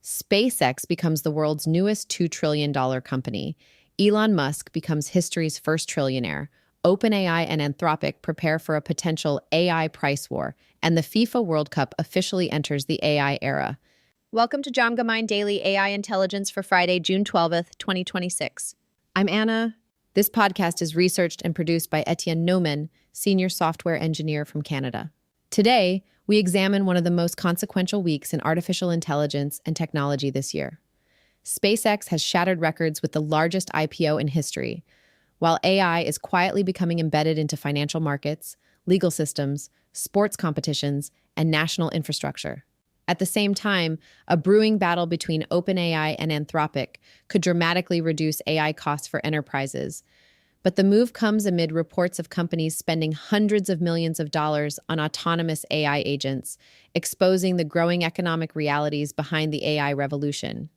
SpaceX becomes the world's newest $2 trillion company. Elon Musk becomes history's first trillionaire. OpenAI and Anthropic prepare for a potential AI price war, and the FIFA World Cup officially enters the AI era. Welcome to Jamgamind Daily AI Intelligence for Friday, June 12th, 2026. I'm Anna. This podcast is researched and produced by Etienne Noman, senior software engineer from Canada. Today, we examine one of the most consequential weeks in artificial intelligence and technology this year. SpaceX has shattered records with the largest IPO in history, while AI is quietly becoming embedded into financial markets, legal systems, sports competitions, and national infrastructure. At the same time, a brewing battle between OpenAI and Anthropic could dramatically reduce AI costs for enterprises. But the move comes amid reports of companies spending hundreds of millions of dollars on autonomous AI agents, exposing the growing economic realities behind the AI revolution.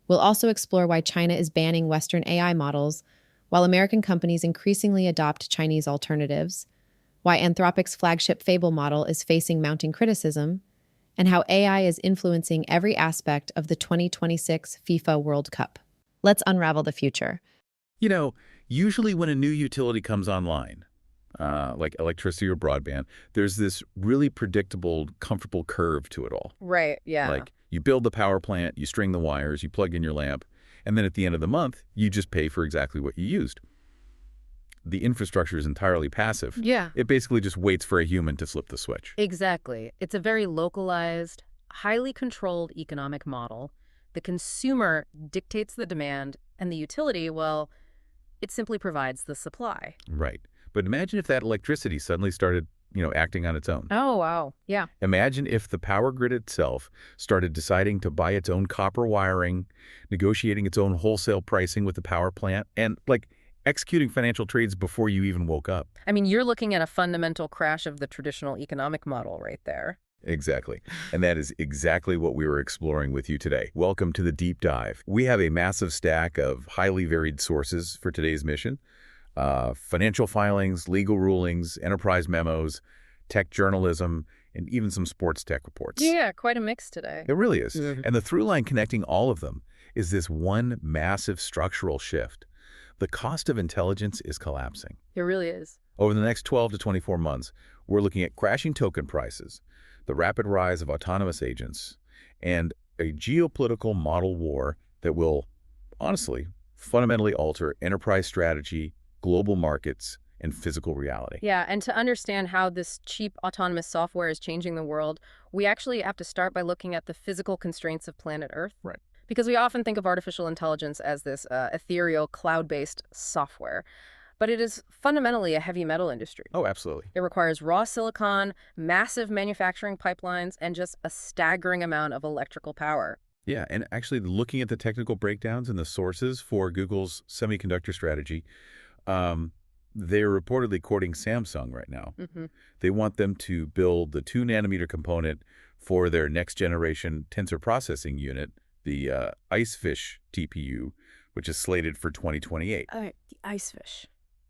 We'll also explore why China is banning Western AI models, while American companies increasingly adopt Chinese alternatives, why Anthropic's flagship Fable model is facing mounting criticism, and how AI is influencing every aspect of the 2026 FIFA World Cup. Let's unravel the future. Usually when a new utility comes online, like electricity or broadband, there's this really predictable, comfortable curve to it all. Right, yeah. Like you build the power plant, you string the wires, you plug in your lamp, and then at the end of the month, you just pay for exactly what you used. The infrastructure is entirely passive. Yeah. It basically just waits for a human to flip the switch. Exactly. It's a very localized, highly controlled economic model. The consumer dictates the demand, and the utility, well, it simply provides the supply. Right. But imagine if that electricity suddenly started, acting on its own. Oh, wow. Yeah. Imagine if the power grid itself started deciding to buy its own copper wiring, negotiating its own wholesale pricing with the power plant, and, executing financial trades before you even woke up. I mean, you're looking at a fundamental crash of the traditional economic model right there. Exactly. And that is exactly what we were exploring with you today. Welcome to the deep dive. We have a massive stack of highly varied sources for today's mission. Financial filings, legal rulings, enterprise memos, tech journalism, and even some sports tech reports. Yeah, quite a mix today. It really is. Mhm. And the through line connecting all of them is this one massive structural shift. The cost of intelligence is collapsing. It really is. Over the next 12 to 24 months, we're looking at crashing token prices, the rapid rise of autonomous agents, and a geopolitical model war that will, honestly, fundamentally alter enterprise strategy, global markets, and physical reality. Yeah, and to understand how this cheap autonomous software is changing the world, we actually have to start by looking at the physical constraints of planet Earth. Right. Because we often think of artificial intelligence as this ethereal, cloud-based software. But it is fundamentally a heavy metal industry. Oh, absolutely. It requires raw silicon, massive manufacturing pipelines, and just a staggering amount of electrical power. Yeah, and actually looking at the technical breakdowns and the sources for Google's semiconductor strategy, they're reportedly courting Samsung right now. Mm-hmm. They want them to build the 2-nanometer component for their next-generation tensor processing unit, the Icefish TPU, which is slated for 2028. The Icefish.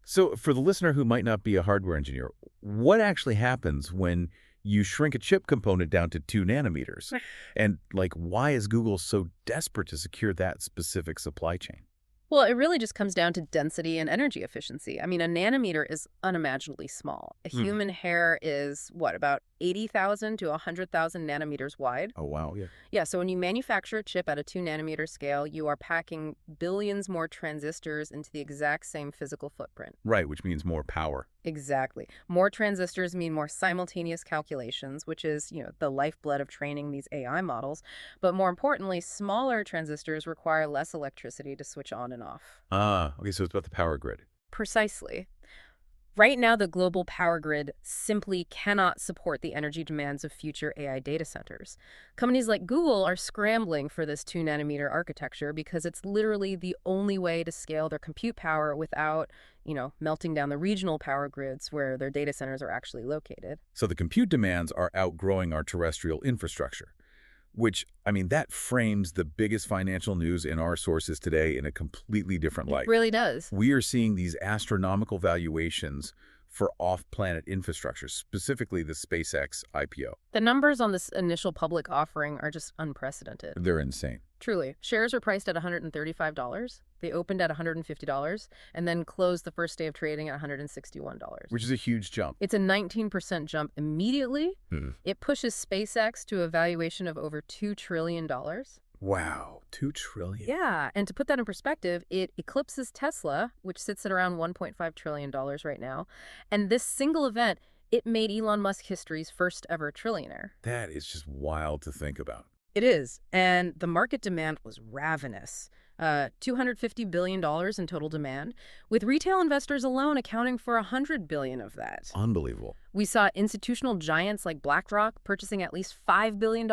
So for the listener who might not be a hardware engineer, what actually happens when you shrink a chip component down to 2 nanometers? And why is Google so desperate to secure that specific supply chain? Well, it really just comes down to density and energy efficiency. I mean, a nanometer is unimaginably small. A human hair is, about 80,000 to 100,000 nanometers wide? Oh, wow, yeah. Yeah, so when you manufacture a chip at a 2-nanometer scale, you are packing billions more transistors into the exact same physical footprint. Right, which means more power. Exactly. More transistors mean more simultaneous calculations, which is, the lifeblood of training these AI models. But more importantly, smaller transistors require less electricity to switch on and off. Ah, okay, so it's about the power grid. Precisely. Right now, the global power grid simply cannot support the energy demands of future AI data centers. Companies like Google are scrambling for this 2-nanometer architecture because it's literally the only way to scale their compute power without, melting down the regional power grids where their data centers are actually located. So the compute demands are outgrowing our terrestrial infrastructure, which, that frames the biggest financial news in our sources today in a completely different light. It really does. We are seeing these astronomical valuations for off-planet infrastructure, specifically the SpaceX IPO. The numbers on this initial public offering are just unprecedented. They're insane. Truly. Shares are priced at $135. They opened at $150 and then closed the first day of trading at $161. Which is a huge jump. It's a 19% jump immediately. It pushes SpaceX to a valuation of over $2 trillion. Wow, $2 trillion. Yeah, and to put that in perspective, it eclipses Tesla, which sits at around $1.5 trillion right now. And this single event, it made Elon Musk history's first ever trillionaire. That is just wild to think about. It is, and the market demand was ravenous. $250 billion in total demand, with retail investors alone accounting for $100 billion of that. Unbelievable. We saw institutional giants like BlackRock purchasing at least $5 billion.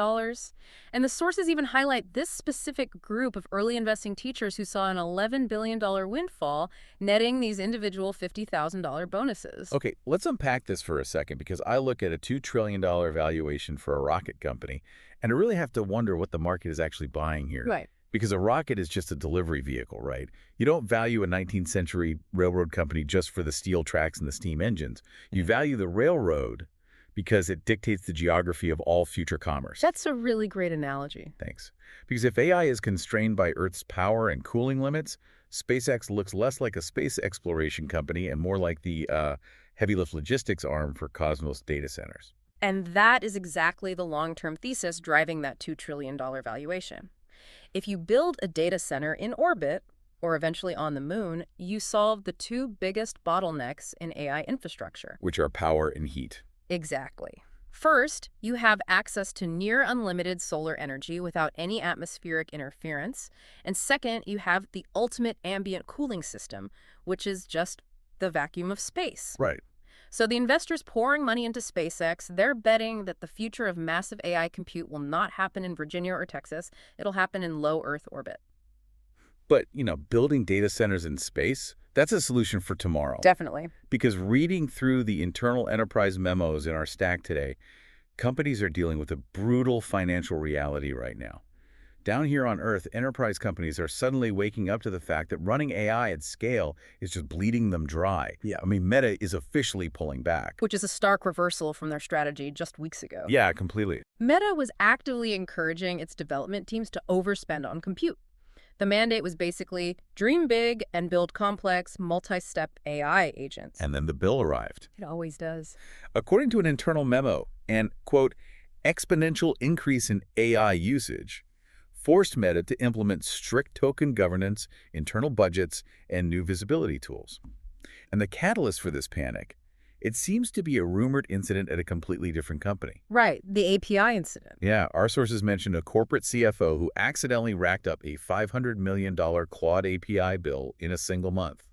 And the sources even highlight this specific group of early investing teachers who saw an $11 billion windfall, netting these individual $50,000 bonuses. Okay, let's unpack this for a second, because I look at a $2 trillion valuation for a rocket company, and I really have to wonder what the market is actually buying here. Right. Because a rocket is just a delivery vehicle, right? You don't value a 19th century railroad company just for the steel tracks and the steam engines. You value the railroad because it dictates the geography of all future commerce. That's a really great analogy. Thanks. Because if AI is constrained by Earth's power and cooling limits, SpaceX looks less like a space exploration company and more like the heavy lift logistics arm for Cosmos data centers. And that is exactly the long-term thesis driving that $2 trillion valuation. If you build a data center in orbit, or eventually on the moon, you solve the two biggest bottlenecks in AI infrastructure. Which are power and heat. Exactly. First, you have access to near unlimited solar energy without any atmospheric interference. And second, you have the ultimate ambient cooling system, which is just the vacuum of space. Right. So the investors pouring money into SpaceX, they're betting that the future of massive AI compute will not happen in Virginia or Texas. It'll happen in low Earth orbit. But, building data centers in space, that's a solution for tomorrow. Definitely. Because reading through the internal enterprise memos in our stack today, companies are dealing with a brutal financial reality right now. Down here on Earth, enterprise companies are suddenly waking up to the fact that running AI at scale is just bleeding them dry. Yeah. Meta is officially pulling back. Which is a stark reversal from their strategy just weeks ago. Yeah, completely. Meta was actively encouraging its development teams to overspend on compute. The mandate was basically dream big and build complex, multi-step AI agents. And then the bill arrived. It always does. According to an internal memo, an, quote, exponential increase in AI usage forced Meta to implement strict token governance, internal budgets, and new visibility tools. And the catalyst for this panic, it seems to be a rumored incident at a completely different company. Right, the API incident. Yeah, our sources mentioned a corporate CFO who accidentally racked up a $500 million Claude API bill in a single month.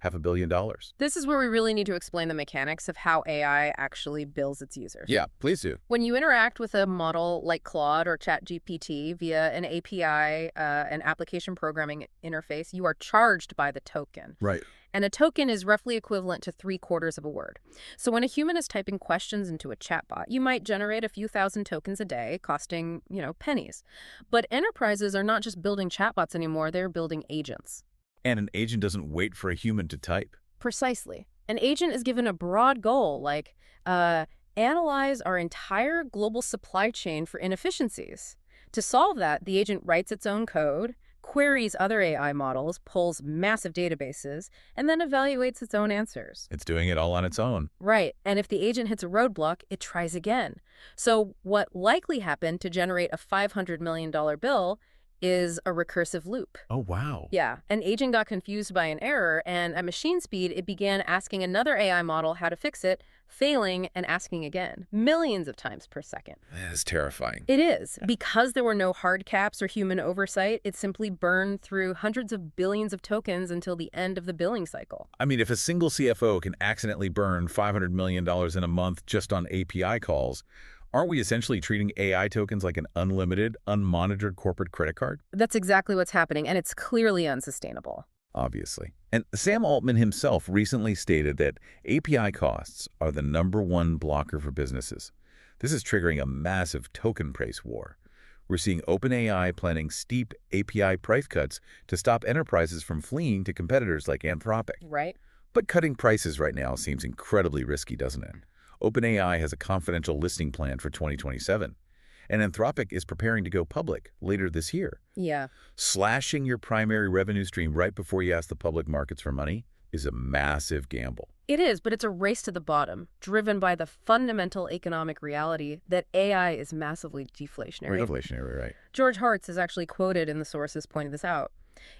$500 million. This is where we really need to explain the mechanics of how AI actually bills its users. Yeah, please do. When you interact with a model like Claude or ChatGPT via an API, an application programming interface, you are charged by the token. Right. And a token is roughly equivalent to 3/4 of a word. So when a human is typing questions into a chatbot, you might generate a few thousand tokens a day, costing, pennies. But enterprises are not just building chatbots anymore, they're building agents. And an agent doesn't wait for a human to type. Precisely. An agent is given a broad goal, like analyze our entire global supply chain for inefficiencies. To solve that, the agent writes its own code, queries other AI models, pulls massive databases, and then evaluates its own answers. It's doing it all on its own. Right. And if the agent hits a roadblock, it tries again. So what likely happened to generate a $500 million bill is a recursive loop. Oh, wow. Yeah. An agent got confused by an error, and at machine speed, it began asking another AI model how to fix it, failing and asking again, millions of times per second. That is terrifying. It is. Because there were no hard caps or human oversight, it simply burned through hundreds of billions of tokens until the end of the billing cycle. If a single CFO can accidentally burn $500 million in a month just on API calls, aren't we essentially treating AI tokens like an unlimited, unmonitored corporate credit card? That's exactly what's happening, and it's clearly unsustainable. Obviously. And Sam Altman himself recently stated that API costs are the #1 blocker for businesses. This is triggering a massive token price war. We're seeing OpenAI planning steep API price cuts to stop enterprises from fleeing to competitors like Anthropic. Right. But cutting prices right now seems incredibly risky, doesn't it? OpenAI has a confidential listing plan for 2027. and Anthropic is preparing to go public later this year. Yeah. Slashing your primary revenue stream right before you ask the public markets for money is a massive gamble. It is, but it's a race to the bottom, driven by the fundamental economic reality that AI is massively deflationary. Deflationary, right. George Hartz is actually quoted in the sources pointing this out.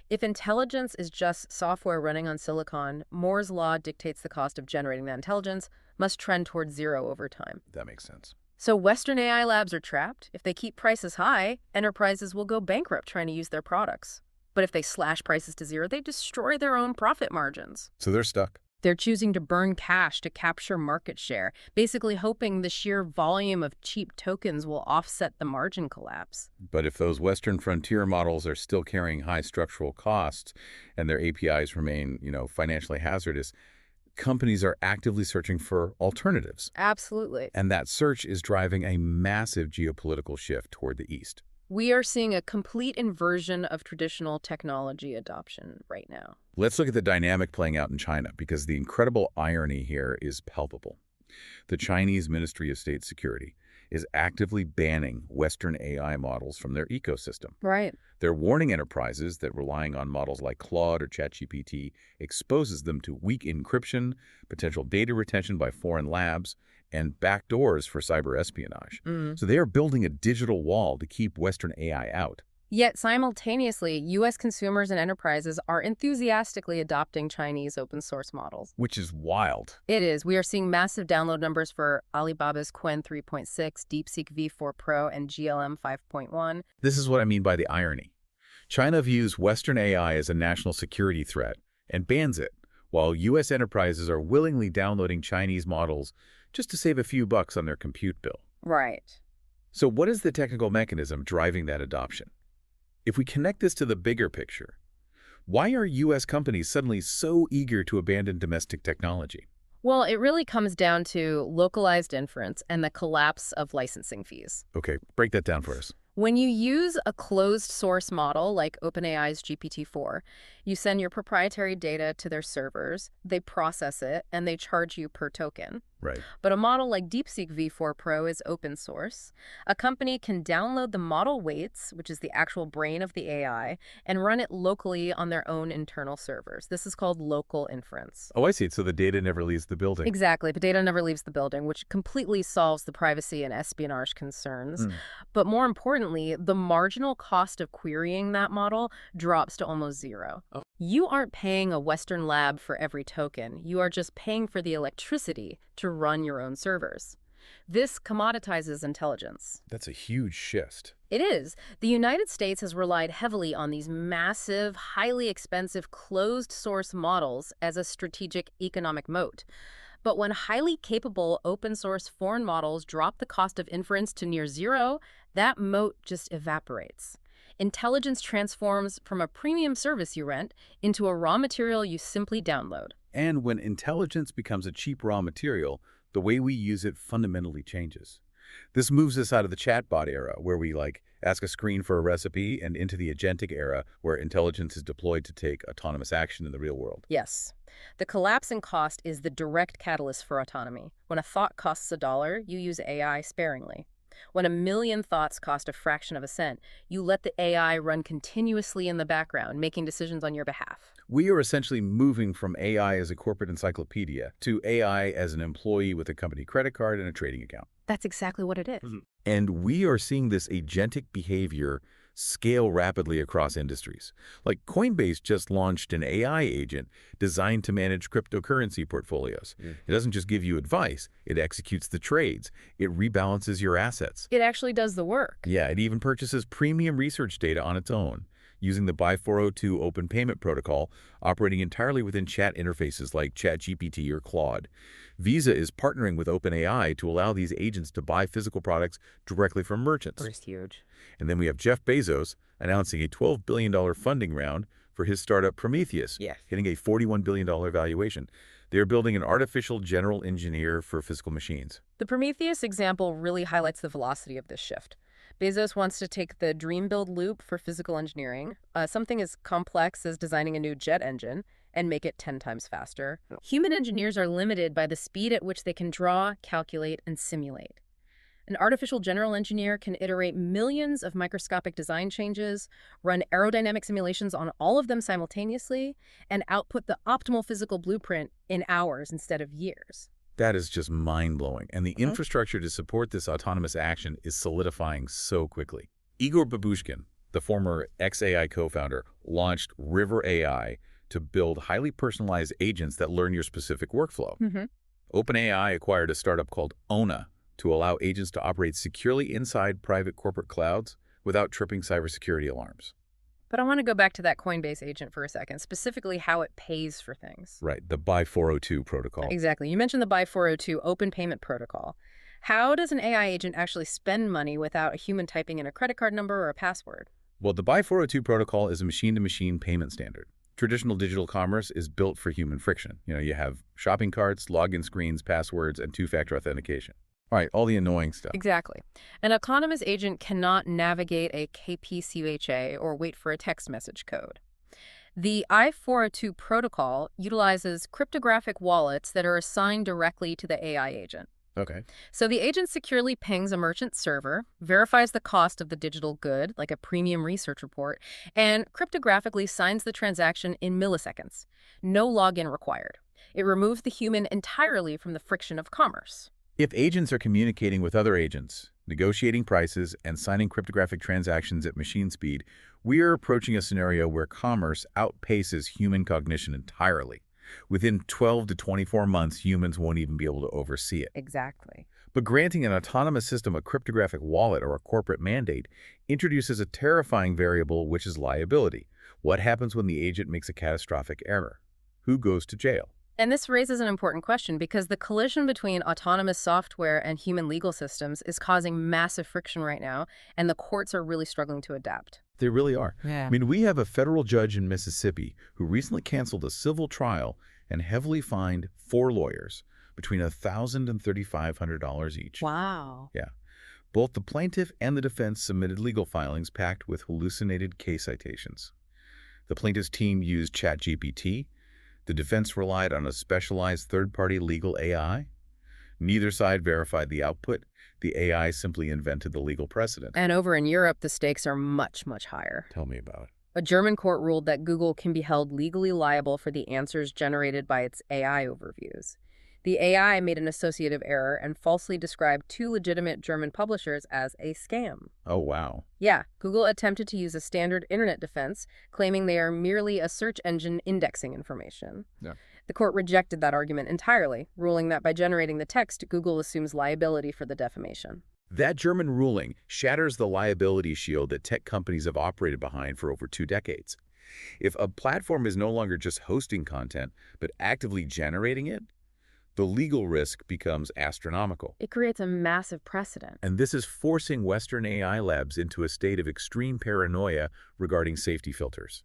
If intelligence is just software running on silicon, Moore's law dictates the cost of generating that intelligence must trend towards zero over time. That makes sense. So Western AI labs are trapped. If they keep prices high, enterprises will go bankrupt trying to use their products. But if they slash prices to zero, they destroy their own profit margins. So they're stuck. They're choosing to burn cash to capture market share, basically hoping the sheer volume of cheap tokens will offset the margin collapse. But if those Western frontier models are still carrying high structural costs and their APIs remain, financially hazardous, companies are actively searching for alternatives. Absolutely. And that search is driving a massive geopolitical shift toward the east. We are seeing a complete inversion of traditional technology adoption right now. Let's look at the dynamic playing out in China, because the incredible irony here is palpable. The Chinese Ministry of State Security is actively banning Western AI models from their ecosystem. Right. They're warning enterprises that relying on models like Claude or ChatGPT exposes them to weak encryption, potential data retention by foreign labs, and backdoors for cyber espionage. So they are building a digital wall to keep Western AI out. Yet simultaneously, U.S. consumers and enterprises are enthusiastically adopting Chinese open source models. Which is wild. It is. We are seeing massive download numbers for Alibaba's Qwen 3.6, DeepSeek V4 Pro, and GLM 5.1. This is what I mean by the irony. China views Western AI as a national security threat and bans it, while U.S. enterprises are willingly downloading Chinese models just to save a few bucks on their compute bill. Right. So what is the technical mechanism driving that adoption? If we connect this to the bigger picture, why are U.S. companies suddenly so eager to abandon domestic technology? Well, it really comes down to localized inference and the collapse of licensing fees. Okay, break that down for us. When you use a closed source model like OpenAI's GPT-4, you send your proprietary data to their servers, they process it, and they charge you per token. Right. But a model like DeepSeek V4 Pro is open source. A company can download the model weights, which is the actual brain of the AI, and run it locally on their own internal servers. This is called local inference. Oh, I see. So the data never leaves the building. Exactly. The data never leaves the building, which completely solves the privacy and espionage concerns. But more importantly, the marginal cost of querying that model drops to almost zero. Oh. You aren't paying a Western lab for every token. You are just paying for the electricity to run your own servers. This commoditizes intelligence. That's a huge shift. It is. The United States has relied heavily on these massive, highly expensive, closed-source models as a strategic economic moat. But when highly capable open-source foreign models drop the cost of inference to near zero, that moat just evaporates. Intelligence transforms from a premium service you rent into a raw material you simply download. And when intelligence becomes a cheap raw material, the way we use it fundamentally changes. This moves us out of the chatbot era, where we ask a screen for a recipe, and into the agentic era, where intelligence is deployed to take autonomous action in the real world. Yes. The collapse in cost is the direct catalyst for autonomy. When a thought costs $1, you use AI sparingly. When 1,000,000 thoughts cost a fraction of a cent, you let the AI run continuously in the background, making decisions on your behalf. We are essentially moving from AI as a corporate encyclopedia to AI as an employee with a company credit card and a trading account. That's exactly what it is. And we are seeing this agentic behavior scale rapidly across industries. Like Coinbase just launched an AI agent designed to manage cryptocurrency portfolios. It doesn't just give you advice, it executes the trades. It rebalances your assets. It actually does the work. Yeah, it even purchases premium research data on its own, using the BY 402 open payment protocol, operating entirely within chat interfaces like ChatGPT or Claude. Visa is partnering with OpenAI to allow these agents to buy physical products directly from merchants. That's huge. And then we have Jeff Bezos announcing a $12 billion funding round for his startup Prometheus, hitting a $41 billion valuation. They are building an artificial general engineer for physical machines. The Prometheus example really highlights the velocity of this shift. Bezos wants to take the dream build loop for physical engineering, something as complex as designing a new jet engine, and make it 10 times faster. Human engineers are limited by the speed at which they can draw, calculate, and simulate. An artificial general engineer can iterate millions of microscopic design changes, run aerodynamic simulations on all of them simultaneously, and output the optimal physical blueprint in hours instead of years. That is just mind-blowing, and the infrastructure to support this autonomous action is solidifying so quickly. Igor Babushkin, the former xAI co-founder, launched River AI to build highly personalized agents that learn your specific workflow. OpenAI acquired a startup called Ona to allow agents to operate securely inside private corporate clouds without tripping cybersecurity alarms. But I want to go back to that Coinbase agent for a second, specifically how it pays for things. Right, the Buy 402 protocol. Exactly. You mentioned the Buy 402 open payment protocol. How does an AI agent actually spend money without a human typing in a credit card number or a password? Well, the Buy 402 protocol is a machine-to-machine payment standard. Traditional digital commerce is built for human friction. You have shopping carts, login screens, passwords, and two-factor authentication. All right, all the annoying stuff. Exactly. An autonomous agent cannot navigate a KPCUHA or wait for a text message code. The I-402 protocol utilizes cryptographic wallets that are assigned directly to the AI agent. Okay. So the agent securely pings a merchant server, verifies the cost of the digital good, like a premium research report, and cryptographically signs the transaction in milliseconds. No login required. It removes the human entirely from the friction of commerce. If agents are communicating with other agents, negotiating prices, and signing cryptographic transactions at machine speed, we are approaching a scenario where commerce outpaces human cognition entirely. Within 12 to 24 months, humans won't even be able to oversee it. Exactly. But granting an autonomous system a cryptographic wallet or a corporate mandate introduces a terrifying variable, which is liability. What happens when the agent makes a catastrophic error? Who goes to jail? And this raises an important question because the collision between autonomous software and human legal systems is causing massive friction right now, and the courts are really struggling to adapt. They really are. Yeah. I mean, we have a federal judge in Mississippi who recently canceled a civil trial and heavily fined 4 lawyers between $1,000 and $3,500 each. Wow. Yeah. Both the plaintiff and the defense submitted legal filings packed with hallucinated case citations. The plaintiff's team used ChatGPT. The defense relied on a specialized third-party legal AI. Neither side verified the output. The AI simply invented the legal precedent. And over in Europe, the stakes are much, much higher. Tell me about it. A German court ruled that Google can be held legally liable for the answers generated by its AI overviews. The AI made an associative error and falsely described 2 legitimate German publishers as a scam. Oh, wow. Yeah, Google attempted to use a standard internet defense, claiming they are merely a search engine indexing information. Yeah. The court rejected that argument entirely, ruling that by generating the text, Google assumes liability for the defamation. That German ruling shatters the liability shield that tech companies have operated behind for over 2 decades. If a platform is no longer just hosting content, but actively generating it, the legal risk becomes astronomical. It creates a massive precedent. And this is forcing Western AI labs into a state of extreme paranoia regarding safety filters.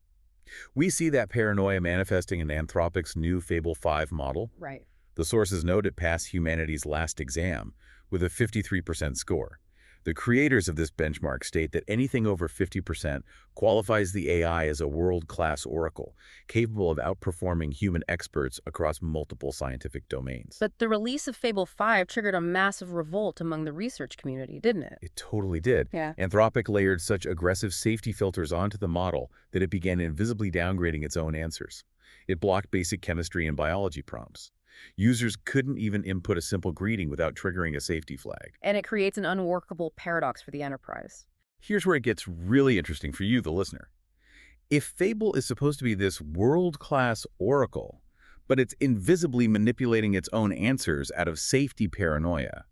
We see that paranoia manifesting in Anthropic's new Fable 5 model. Right. The sources note it passed humanity's last exam with a 53% score. The creators of this benchmark state that anything over 50% qualifies the AI as a world-class oracle, capable of outperforming human experts across multiple scientific domains. But the release of Fable 5 triggered a massive revolt among the research community, didn't it? It totally did. Yeah. Anthropic layered such aggressive safety filters onto the model that it began invisibly downgrading its own answers. It blocked basic chemistry and biology prompts. Users couldn't even input a simple greeting without triggering a safety flag. And it creates an unworkable paradox for the enterprise. Here's where it gets really interesting for you, the listener. If Fable is supposed to be this world-class oracle, but it's invisibly manipulating its own answers out of safety paranoia,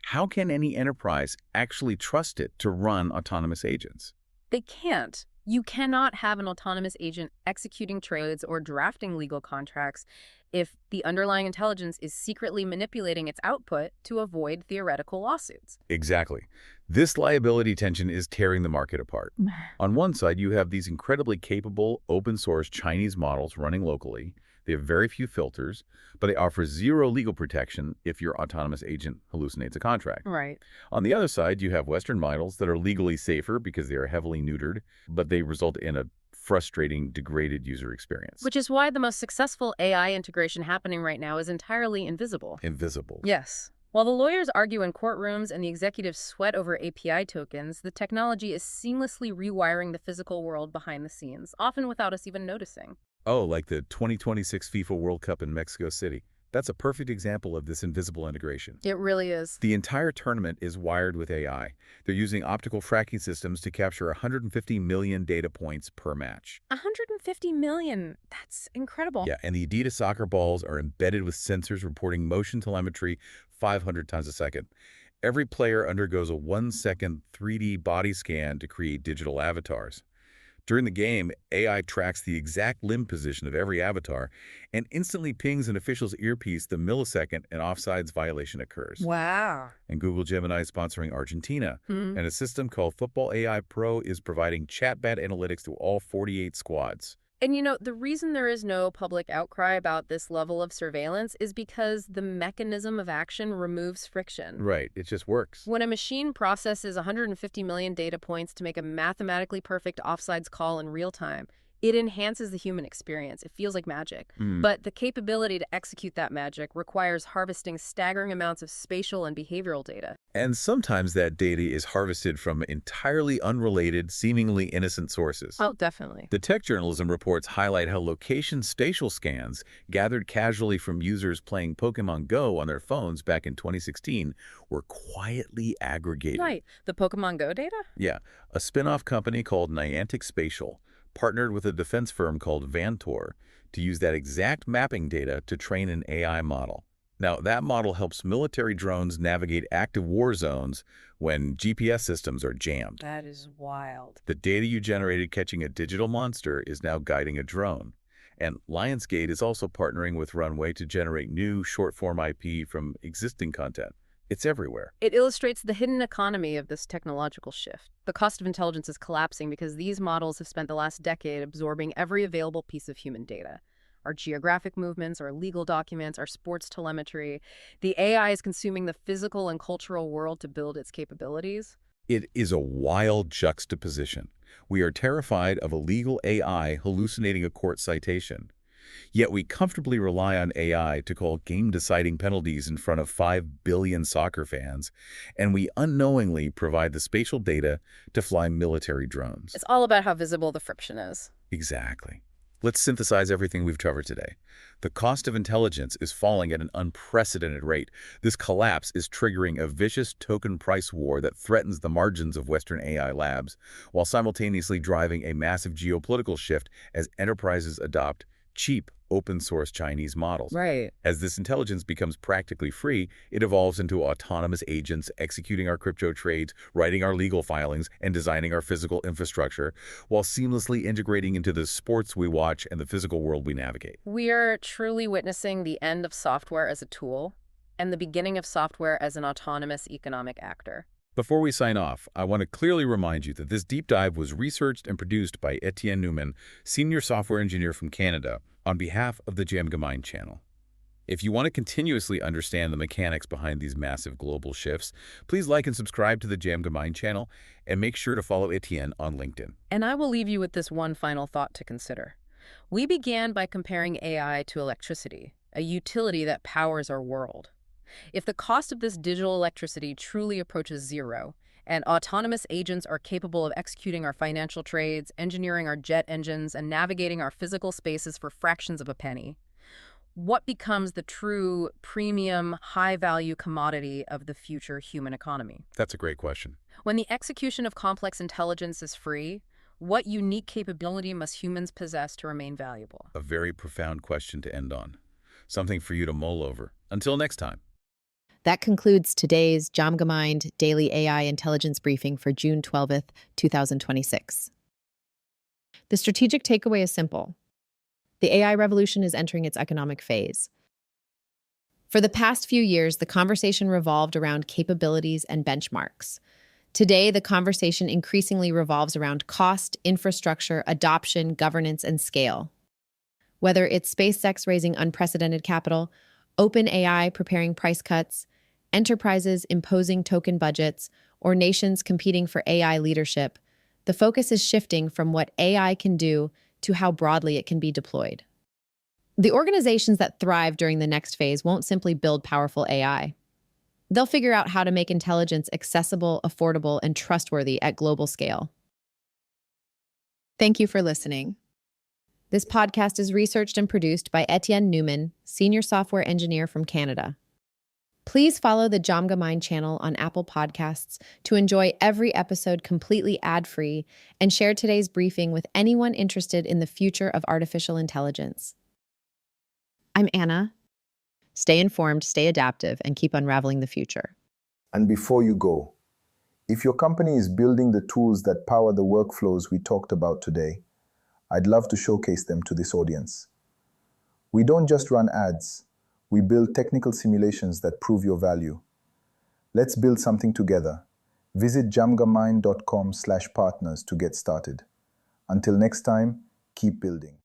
how can any enterprise actually trust it to run autonomous agents? They can't. You cannot have an autonomous agent executing trades or drafting legal contracts if the underlying intelligence is secretly manipulating its output to avoid theoretical lawsuits. Exactly. This liability tension is tearing the market apart. On one side, you have these incredibly capable open-source Chinese models running locally. They have very few filters, but they offer zero legal protection if your autonomous agent hallucinates a contract. Right. On the other side, you have Western models that are legally safer because they are heavily neutered, but they result in a frustrating, degraded user experience. Which is why the most successful AI integration happening right now is entirely invisible. Invisible. Yes. While the lawyers argue in courtrooms and the executives sweat over API tokens, the technology is seamlessly rewiring the physical world behind the scenes, often without us even noticing. Oh, like the 2026 FIFA World Cup in Mexico City. That's a perfect example of this invisible integration. It really is. The entire tournament is wired with AI. They're using optical tracking systems to capture 150 million data points per match. 150 million. That's incredible. Yeah, and the Adidas soccer balls are embedded with sensors reporting motion telemetry 500 times a second. Every player undergoes a 1-second 3D body scan to create digital avatars. During the game, AI tracks the exact limb position of every avatar and instantly pings an official's earpiece the millisecond an offsides violation occurs. Wow. And Google Gemini is sponsoring Argentina, Hmm. and a system called Football AI Pro is providing chatbot analytics to all 48 squads. And you know, the reason there is no public outcry about this level of surveillance is because the mechanism of action removes friction. Right, it just works. When a machine processes 150 million data points to make a mathematically perfect offsides call in real time, it enhances the human experience. It feels like magic. But the capability to execute that magic requires harvesting staggering amounts of spatial and behavioral data. And sometimes that data is harvested from entirely unrelated, seemingly innocent sources. Oh, definitely. The tech journalism reports highlight how location spatial scans gathered casually from users playing Pokemon Go on their phones back in 2016 were quietly aggregated. Right. The Pokemon Go data? Yeah, a spin-off company called Niantic Spatial partnered with a defense firm called Vantor to use that exact mapping data to train an AI model. Now, that model helps military drones navigate active war zones when GPS systems are jammed. That is wild. The data you generated catching a digital monster is now guiding a drone. And Lionsgate is also partnering with Runway to generate new short-form IP from existing content. It's everywhere. It illustrates the hidden economy of this technological shift. The cost of intelligence is collapsing because these models have spent the last decade absorbing every available piece of human data. Our geographic movements, our legal documents, our sports telemetry. The AI is consuming the physical and cultural world to build its capabilities. It is a wild juxtaposition. We are terrified of illegal AI hallucinating a court citation. Yet we comfortably rely on AI to call game-deciding penalties in front of 5 billion soccer fans, and we unknowingly provide the spatial data to fly military drones. It's all about how visible the friction is. Exactly. Let's synthesize everything we've covered today. The cost of intelligence is falling at an unprecedented rate. This collapse is triggering a vicious token price war that threatens the margins of Western AI labs, while simultaneously driving a massive geopolitical shift as enterprises adopt cheap, open-source Chinese models. Right. As this intelligence becomes practically free, it evolves into autonomous agents executing our crypto trades, writing our legal filings, and designing our physical infrastructure, while seamlessly integrating into the sports we watch and the physical world we navigate. We are truly witnessing the end of software as a tool and the beginning of software as an autonomous economic actor. Before we sign off, I want to clearly remind you that this deep dive was researched and produced by Etienne Newman, senior software engineer from Canada, on behalf of the Gemini channel. If you want to continuously understand the mechanics behind these massive global shifts, please like and subscribe to the Gemini channel and make sure to follow Etienne on LinkedIn. And I will leave you with this one final thought to consider. We began by comparing AI to electricity, a utility that powers our world. If the cost of this digital electricity truly approaches zero, and autonomous agents are capable of executing our financial trades, engineering our jet engines, and navigating our physical spaces for fractions of a penny, what becomes the true premium, high-value commodity of the future human economy? That's a great question. When the execution of complex intelligence is free, what unique capability must humans possess to remain valuable? A very profound question to end on. Something for you to mull over. Until next time. That concludes today's Jamgamind Daily AI Intelligence Briefing for June 12th, 2026. The strategic takeaway is simple. The AI revolution is entering its economic phase. For the past few years, the conversation revolved around capabilities and benchmarks. Today, the conversation increasingly revolves around cost, infrastructure, adoption, governance, and scale. Whether it's SpaceX raising unprecedented capital, OpenAI preparing price cuts, enterprises imposing token budgets, or nations competing for AI leadership, the focus is shifting from what AI can do to how broadly it can be deployed. The organizations that thrive during the next phase won't simply build powerful AI. They'll figure out how to make intelligence accessible, affordable, and trustworthy at global scale. Thank you for listening. This podcast is researched and produced by Etienne Newman, Senior Software Engineer from Canada. Please follow the Jamga Mind channel on Apple Podcasts to enjoy every episode completely ad-free and share today's briefing with anyone interested in the future of artificial intelligence. I'm Anna. Stay informed, stay adaptive, and keep unraveling the future. And before you go, if your company is building the tools that power the workflows we talked about today, I'd love to showcase them to this audience. We don't just run ads, we build technical simulations that prove your value. Let's build something together. Visit jamgamind.com/partners to get started. Until next time, keep building.